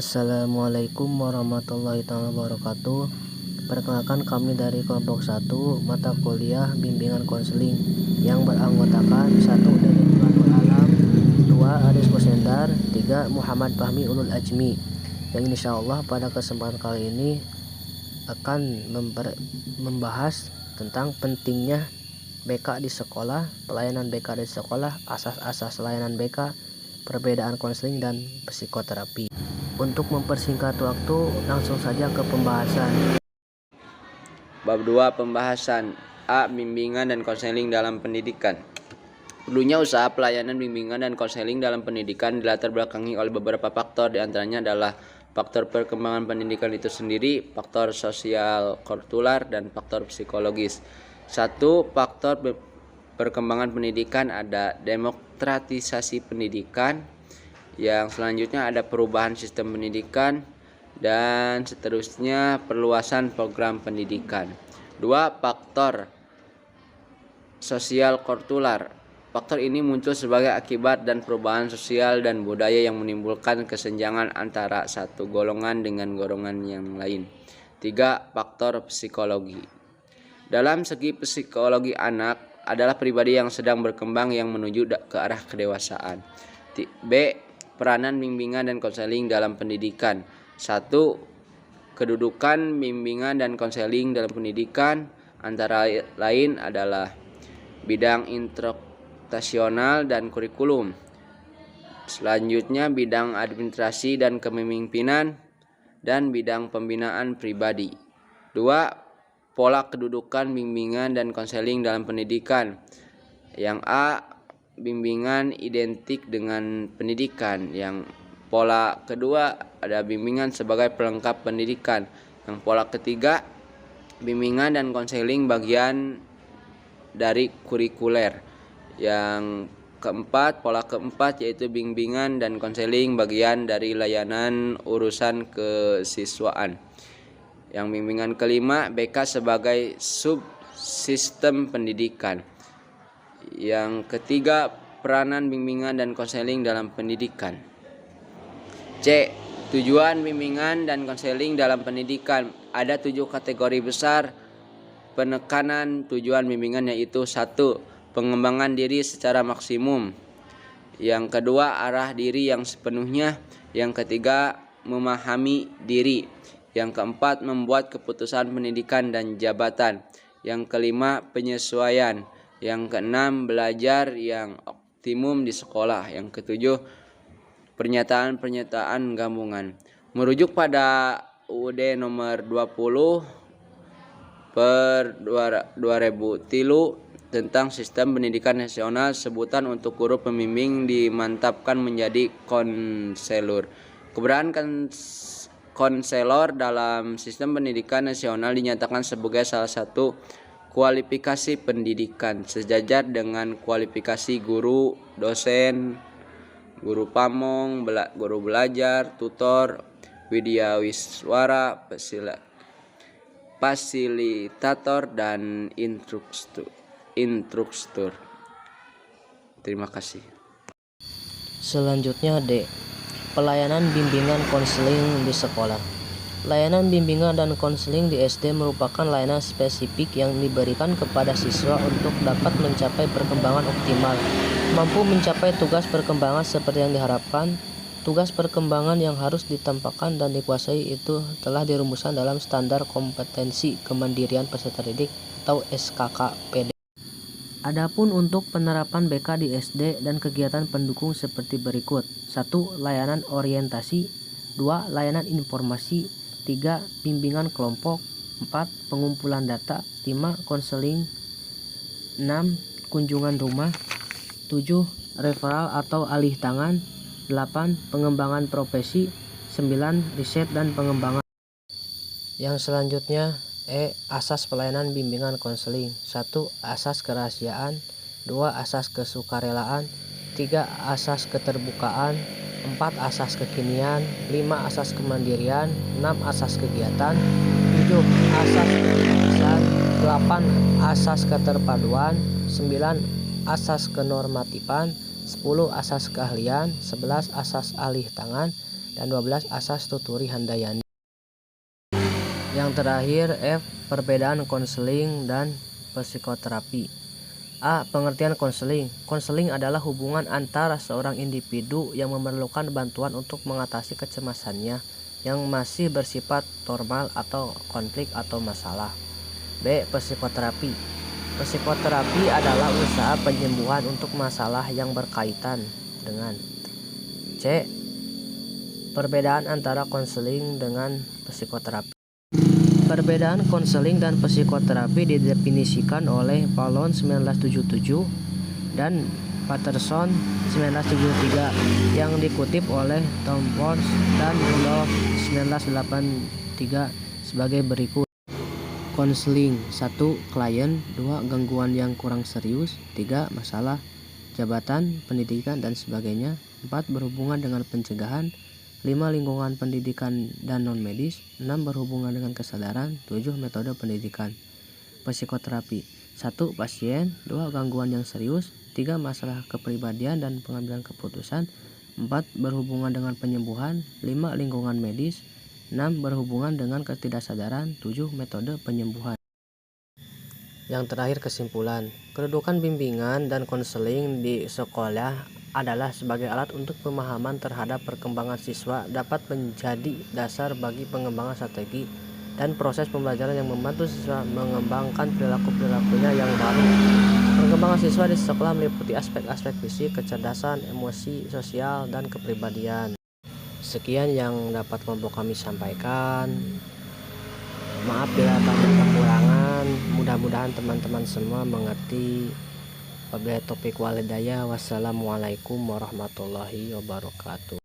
Assalamualaikum warahmatullahi wabarakatuh. Perkenalkan, kami dari kelompok 1 mata kuliah bimbingan konseling yang beranggotakan 1 Dede Nurul Alam, 2 Aris Kusendar, 3 Muhammad Fahmi Ulul Ajmi, yang insya Allah pada kesempatan kali ini akan membahas tentang pentingnya BK di sekolah, pelayanan BK di sekolah, asas-asas layanan BK, perbedaan konseling dan psikoterapi. Untuk mempersingkat waktu, langsung saja ke pembahasan. Bab 2 pembahasan A. Bimbingan dan konseling dalam pendidikan. Perlunya usaha pelayanan bimbingan dan konseling dalam pendidikan dilatar belakangi oleh beberapa faktor, diantaranya adalah faktor perkembangan pendidikan itu sendiri, faktor sosial kultural, dan faktor psikologis. 1. Faktor perkembangan pendidikan ada demokratisasi pendidikan, yang selanjutnya ada perubahan sistem pendidikan, dan seterusnya perluasan program pendidikan. 2. Faktor sosial kultural. Faktor ini muncul sebagai akibat dan perubahan sosial dan budaya yang menimbulkan kesenjangan antara satu golongan dengan golongan yang lain. 3. Faktor psikologi. Dalam segi psikologi, anak adalah pribadi yang sedang berkembang yang menuju ke arah kedewasaan. B. Peranan bimbingan dan konseling dalam pendidikan. 1. Kedudukan bimbingan dan konseling dalam pendidikan antara lain adalah bidang instruktasional dan kurikulum. Selanjutnya bidang administrasi dan kepemimpinan, dan bidang pembinaan pribadi. 2. Pola kedudukan bimbingan dan konseling dalam pendidikan. Yang A. Bimbingan identik dengan pendidikan. Yang pola kedua ada bimbingan sebagai pelengkap pendidikan. Yang pola ketiga, bimbingan dan konseling bagian dari kurikuler. Yang keempat, pola keempat yaitu bimbingan dan konseling bagian dari layanan urusan kesiswaan. Yang bimbingan kelima, BK sebagai subsistem pendidikan. Yang ketiga, peranan bimbingan dan konseling dalam pendidikan. C. Tujuan bimbingan dan konseling dalam pendidikan. Ada 7 kategori besar penekanan tujuan bimbingan, yaitu 1. Pengembangan diri secara maksimum. Yang kedua, arah diri yang sepenuhnya. Yang ketiga, memahami diri. Yang keempat, membuat keputusan pendidikan dan jabatan. Yang kelima, penyesuaian. Yang keenam, belajar yang optimum di sekolah. Yang ketujuh, pernyataan-pernyataan gabungan. Merujuk pada UUD nomor 20 per 2003 tentang sistem pendidikan nasional, sebutan untuk guru pembimbing dimantapkan menjadi konselor. Keberadaan konselor dalam sistem pendidikan nasional dinyatakan sebagai salah satu kualifikasi pendidikan, sejajar dengan kualifikasi guru, dosen, guru pamong, guru belajar, tutor, widiawiswara, fasilitator, dan instruktur. Terima kasih. Selanjutnya D. Pelayanan bimbingan konseling di sekolah. Layanan bimbingan dan konseling di SD merupakan layanan spesifik yang diberikan kepada siswa untuk dapat mencapai perkembangan optimal, mampu mencapai tugas perkembangan seperti yang diharapkan. Tugas perkembangan yang harus ditampakkan dan dikuasai itu telah dirumuskan dalam Standar Kompetensi Kemandirian Peserta Didik atau SKKPD. Adapun untuk penerapan BK di SD dan kegiatan pendukung seperti berikut. 1. Layanan orientasi. 2. Layanan informasi. 3. Bimbingan kelompok. 4. Pengumpulan data. 5. Konseling. 6. Kunjungan rumah. 7. Referral atau alih tangan. 8. Pengembangan profesi. 9. Riset dan pengembangan. Yang selanjutnya E. Asas pelayanan bimbingan konseling. 1. Asas kerahasiaan. 2. Asas kesukarelaan. 3. Asas keterbukaan. 4. Asas kekinian. 5. Asas kemandirian. 6. Asas kegiatan. 7. Asas keputusan. 8. Asas keterpaduan. 9. Asas kenormatifan. 10. Asas keahlian. 11. Asas alih tangan. dan 12 asas tuturi Handayani. Yang terakhir F. Perbedaan konseling dan psikoterapi. A. Pengertian konseling. Konseling adalah hubungan antara seorang individu yang memerlukan bantuan untuk mengatasi kecemasannya yang masih bersifat normal atau konflik atau masalah. B. Psikoterapi. Psikoterapi adalah usaha penyembuhan untuk masalah yang berkaitan dengan. C. Perbedaan antara konseling dengan psikoterapi. Perbedaan konseling dan psikoterapi didefinisikan oleh Fallon 1977 dan Patterson 1973 yang dikutip oleh Tom Force dan Rudolph 1983 sebagai berikut. Konseling: 1. Klien. 2. Gangguan yang kurang serius. 3. Masalah jabatan, pendidikan, dan sebagainya. 4. Berhubungan dengan pencegahan. 5. Lingkungan pendidikan dan non-medis. 6. Berhubungan dengan kesadaran. 7. Metode pendidikan. Psikoterapi: 1. Pasien. 2. Gangguan yang serius. 3. Masalah kepribadian dan pengambilan keputusan. 4. Berhubungan dengan penyembuhan. 5. Lingkungan medis. 6. Berhubungan dengan ketidaksadaran. 7. Metode penyembuhan. Yang terakhir kesimpulan. Kedudukan bimbingan dan konseling di sekolah adalah sebagai alat untuk pemahaman terhadap perkembangan siswa, dapat menjadi dasar bagi pengembangan strategi dan proses pembelajaran yang membantu siswa mengembangkan perilaku-perilakunya yang baru. Perkembangan siswa di sekolah meliputi aspek-aspek fisik, kecerdasan, emosi, sosial, dan kepribadian. Sekian yang dapat kelompok kami sampaikan. Maaf bila banyak kekurangan, mudah-mudahan teman-teman semua mengerti. Wabillahi taufiq wal hidayah. Wassalamualaikum warahmatullahi wabarakatuh.